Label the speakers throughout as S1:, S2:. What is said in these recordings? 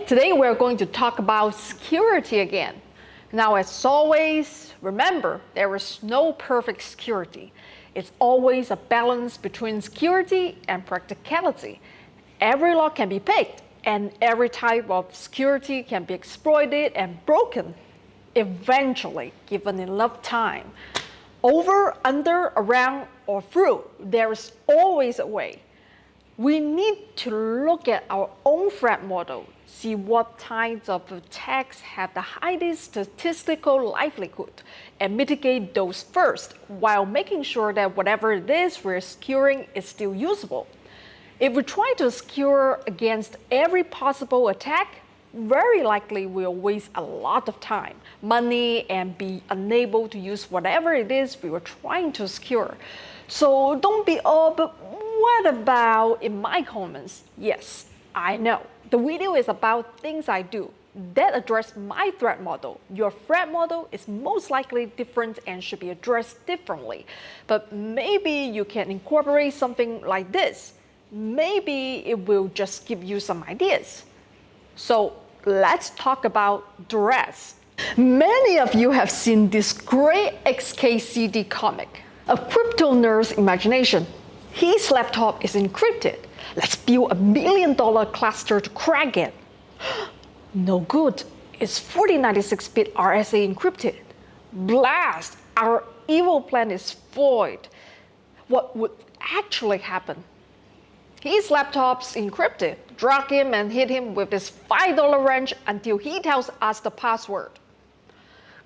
S1: Today we're going to talk about security again. Now, as always, remember, there is no perfect security. It's always a balance between security and practicality. Every lock can be picked, and every type of security can be exploited and broken, eventually, given enough time. Over, under, around, or through, there is always a way. We need to look at our own threat model, see what types of attacks have the highest statistical likelihood, and mitigate those first, while making sure that whatever it is we're securing is still usable. If we try to secure against every possible attack, very likely we'll waste a lot of time, money, and be unable to use whatever it is we were trying to secure. So don't be, oh, but what about in my comments? Yes, I know. The video is about things I do that address my threat model. Your threat model is most likely different and should be addressed differently. But maybe you can incorporate something like this. Maybe it will just give you some ideas. So let's talk about duress. Many of you have seen this great XKCD comic, a crypto nerd's imagination. His laptop is encrypted. Let's build $1 million cluster to crack it. No good. It's 4096-bit RSA encrypted. Blast! Our evil plan is void. What would actually happen? His laptop's encrypted. Drag him and hit him with this $5 wrench until he tells us the password.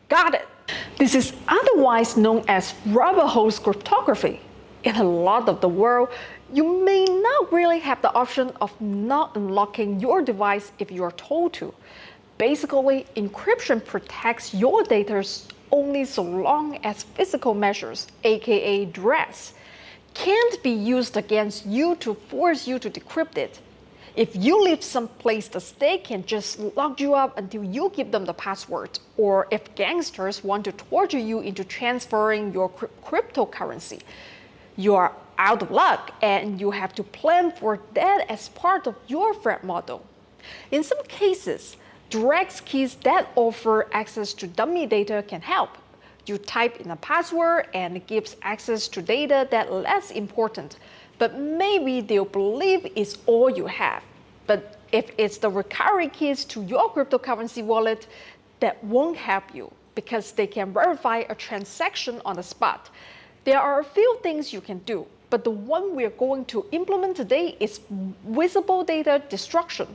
S1: Got it. This is otherwise known as rubber hose cryptography. In a lot of the world, you may not really have the option of not unlocking your device if you are told to. Basically, encryption protects your data only so long as physical measures, aka duress, can't be used against you to force you to decrypt it. If you leave someplace, the state can just lock you up until you give them the password, or if gangsters want to torture you into transferring your cryptocurrency. You are out of luck, and you have to plan for that as part of your threat model. In some cases, direct keys that offer access to dummy data can help. You type in a password and it gives access to data that's less important, but maybe they'll believe it's all you have. But if it's the recovery keys to your cryptocurrency wallet, that won't help you because they can verify a transaction on the spot. There are a few things you can do, but the one we're going to implement today is visible data destruction.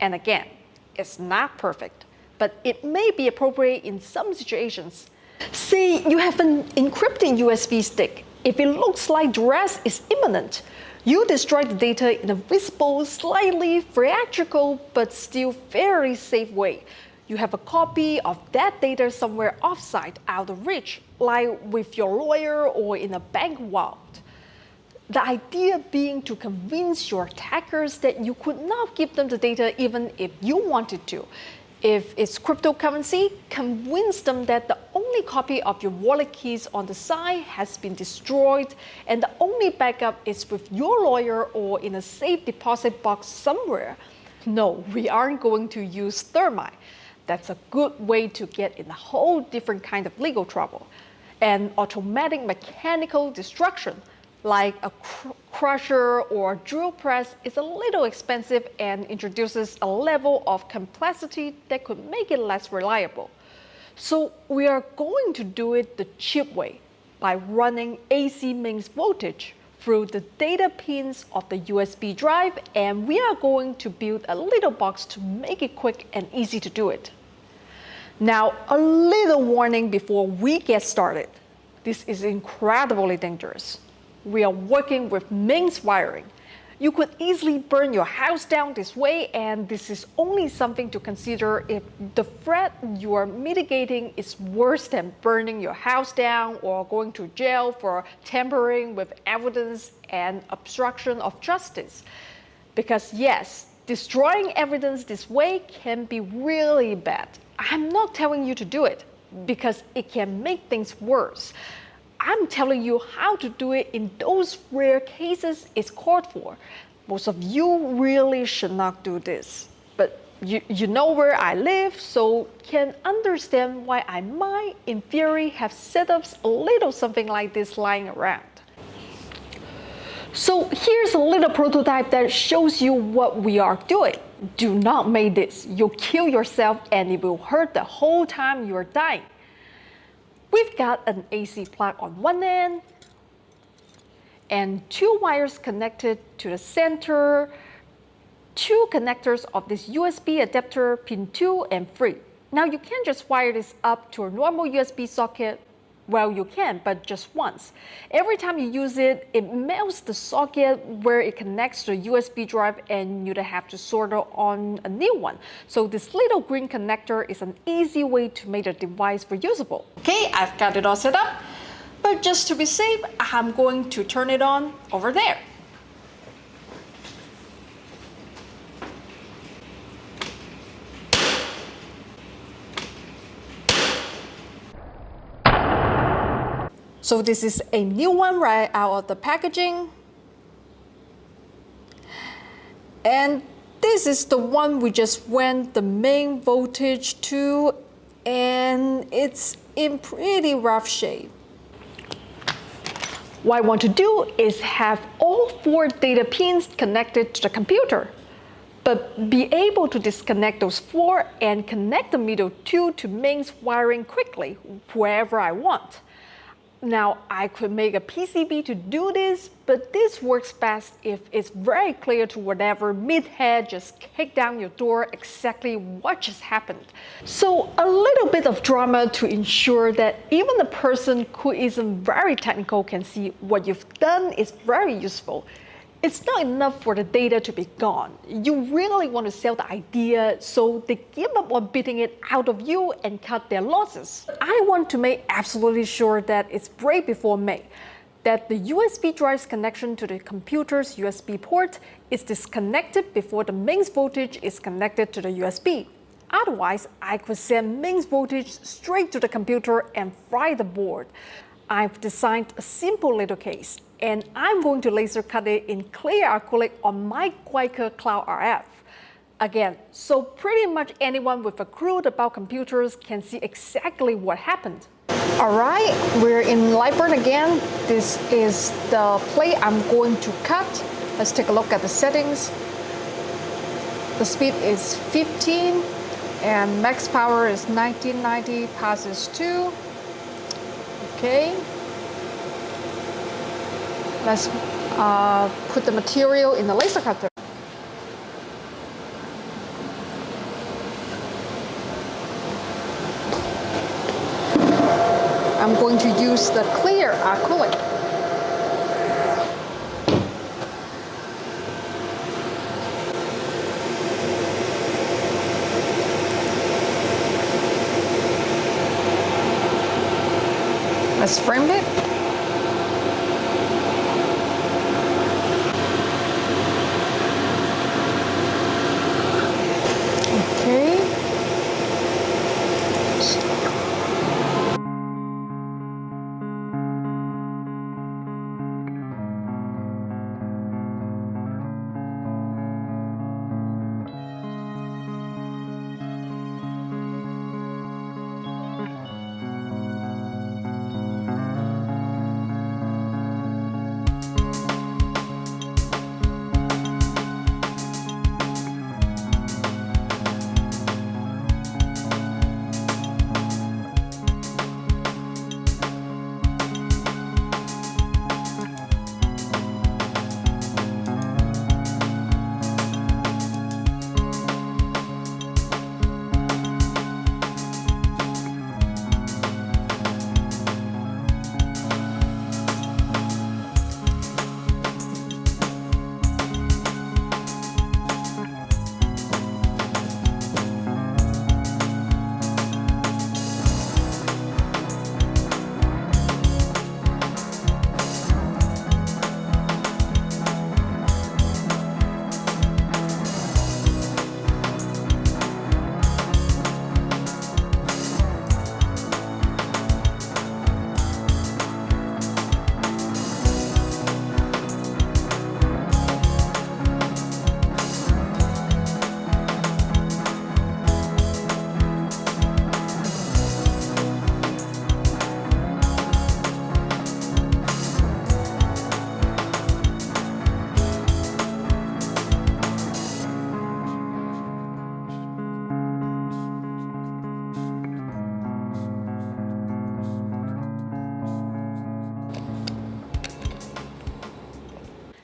S1: And again, it's not perfect, but it may be appropriate in some situations. Say you have an encrypted USB stick. If it looks like duress is imminent, you destroy the data in a visible, slightly theatrical, but still very safe way. You have a copy of that data somewhere offsite, out of reach, like with your lawyer or in a bank vault. The idea being to convince your attackers that you could not give them the data even if you wanted to. If it's cryptocurrency, convince them that the only copy of your wallet keys on the side has been destroyed and the only backup is with your lawyer or in a safe deposit box somewhere. No, we aren't going to use thermite. That's a good way to get in a whole different kind of legal trouble. And automatic mechanical destruction, like a crusher or drill press, is a little expensive and introduces a level of complexity that could make it less reliable. So we are going to do it the cheap way, by running AC mains voltage through the data pins of the USB drive, and we are going to build a little box to make it quick and easy to do it. Now, a little warning before we get started. This is incredibly dangerous. We are working with mains wiring. You could easily burn your house down this way, and this is only something to consider if the threat you are mitigating is worse than burning your house down or going to jail for tampering with evidence and obstruction of justice. Because yes, destroying evidence this way can be really bad. I'm not telling you to do it because it can make things worse. I'm telling you how to do it in those rare cases it's called for. Most of you really should not do this. But You know where I live, so can understand why I might, in theory, have setups a little something like this lying around. So here's a little prototype that shows you what we are doing. Do not make this. You'll kill yourself and it will hurt the whole time you're dying. We've got an AC plug on one end and 2 wires connected to the center, 2 connectors of this USB adapter, pin 2 and 3. Now you can't just wire this up to a normal USB socket. Well, you can, but just once. Every time you use it, it melts the socket where it connects to the USB drive and you'd have to solder on a new one. So this little green connector is an easy way to make the device reusable. Okay, I've got it all set up, but just to be safe, I'm going to turn it on over there. So this is a new one right out of the packaging. And this is the one we just went the main voltage to, and it's in pretty rough shape. What I want to do is have all 4 data pins connected to the computer, but be able to disconnect those 4 and connect the middle 2 to mains wiring quickly wherever I want. Now, I could make a PCB to do this, but this works best if it's very clear to whatever mid-head just kick down your door exactly what just happened. So a little bit of drama to ensure that even the person who isn't very technical can see what you've done is very useful. It's not enough for the data to be gone. You really want to sell the idea, so they give up on beating it out of you and cut their losses. I want to make absolutely sure that it's break before May, that the USB drive's connection to the computer's USB port is disconnected before the mains voltage is connected to the USB. Otherwise, I could send mains voltage straight to the computer and fry the board. I've designed a simple little case, and I'm going to laser cut it in clear acrylic on my Quaker Cloud RF. Again, so pretty much anyone with a clue about computers can see exactly what happened. All right, we're in Lightburn again. This is the plate I'm going to cut. Let's take a look at the settings. The speed is 15 and max power is 1990 passes 2. Okay, let's put the material in the laser cutter. I'm going to use the clear acrylic. Let's frame it. Okay.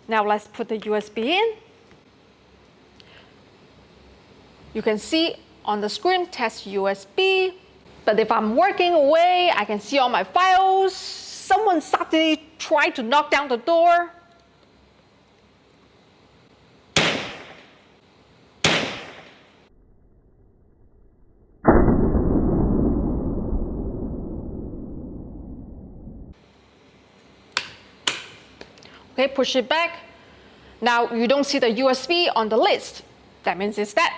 S1: Now let's put the USB in. You can see on the screen, test USB. But if I'm working away, I can see all my files. Someone suddenly tried to knock down the door. Okay, push it back. Now you don't see the USB on the list. That means it's dead.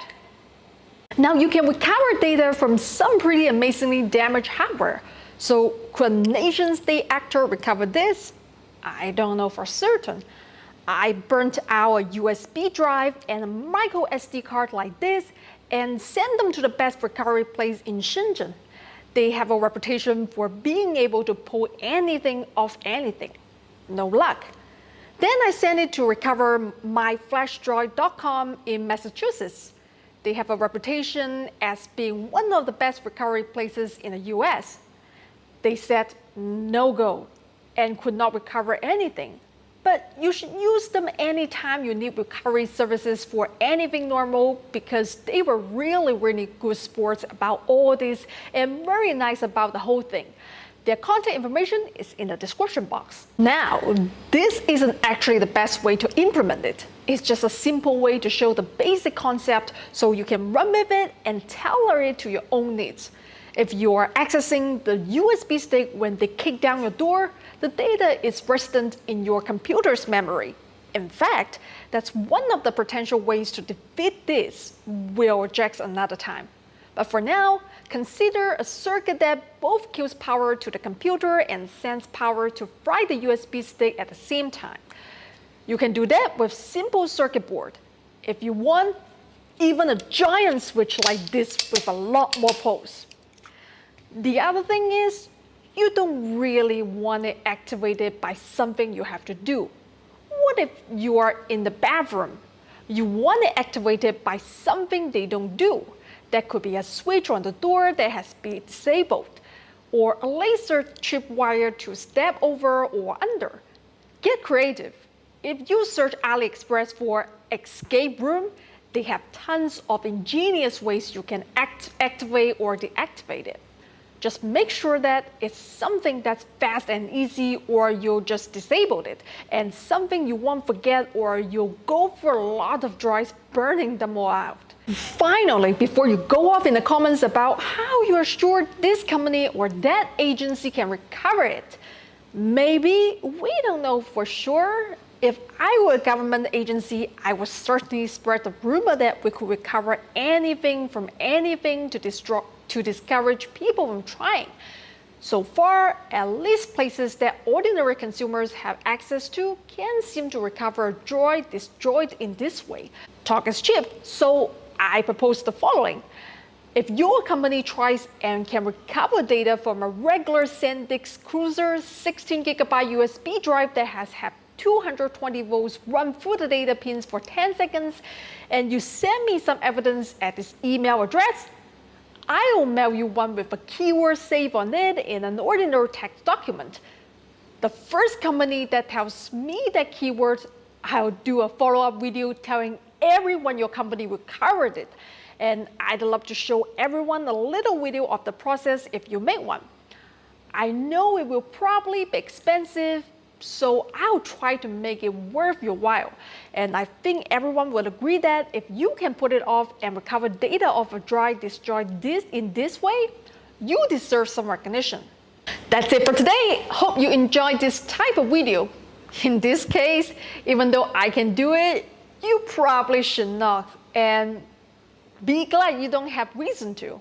S1: Now you can recover data from some pretty amazingly damaged hardware. So could a nation-state actor recover this? I don't know for certain. I burnt out a USB drive and a micro SD card like this and sent them to the best recovery place in Shenzhen. They have a reputation for being able to pull anything off anything. No luck. Then I sent it to recovermyflashdrive.com in Massachusetts. They have a reputation as being one of the best recovery places in the US. They said no go and could not recover anything. But you should use them anytime you need recovery services for anything normal because they were really good sports about all this and very nice about the whole thing. Their contact information is in the description box. Now, this isn't actually the best way to implement it. It's just a simple way to show the basic concept so you can run with it and tailor it to your own needs. If you are accessing the USB stick when they kick down your door, the data is resident in your computer's memory. In fact, that's one of the potential ways to defeat this. We'll address another time. But for now, consider a circuit that both kills power to the computer and sends power to fry the USB stick at the same time. You can do that with simple circuit board. If you want, even a giant switch like this with a lot more poles. The other thing is, you don't really want it activated by something you have to do. What if you are in the bathroom? You want it activated by something they don't do. That could be a switch on the door that has been disabled, or a laser chip wire to step over or under. Get creative. If you search AliExpress for escape room, they have tons of ingenious ways you can activate or deactivate it. Just make sure that it's something that's fast and easy or you'll just disable it, and something you won't forget or you'll go for a lot of drives burning them all out. Finally, before you go off in the comments about how you're sure this company or that agency can recover it, maybe we don't know for sure. If I were a government agency, I would certainly spread the rumor that we could recover anything from anything to discourage people from trying. So far, at least places that ordinary consumers have access to can seem to recover a droid destroyed in this way. Talk is cheap, so I propose the following. If your company tries and can recover data from a regular SanDisk Cruiser 16GB USB drive that has had 220 volts run through the data pins for 10 seconds, and you send me some evidence at this email address, I will mail you one with a keyword saved on it in an ordinary text document. The first company that tells me that keyword, I'll do a follow-up video telling everyone your company recovered it. And I'd love to show everyone a little video of the process if you make one. I know it will probably be expensive, so I'll try to make it worth your while. And I think everyone will agree that if you can put it off and recover data of a drive destroyed in this way, you deserve some recognition. That's it for today. Hope you enjoyed this type of video. In this case, even though I can do it, you probably should not. And be glad you don't have reason to.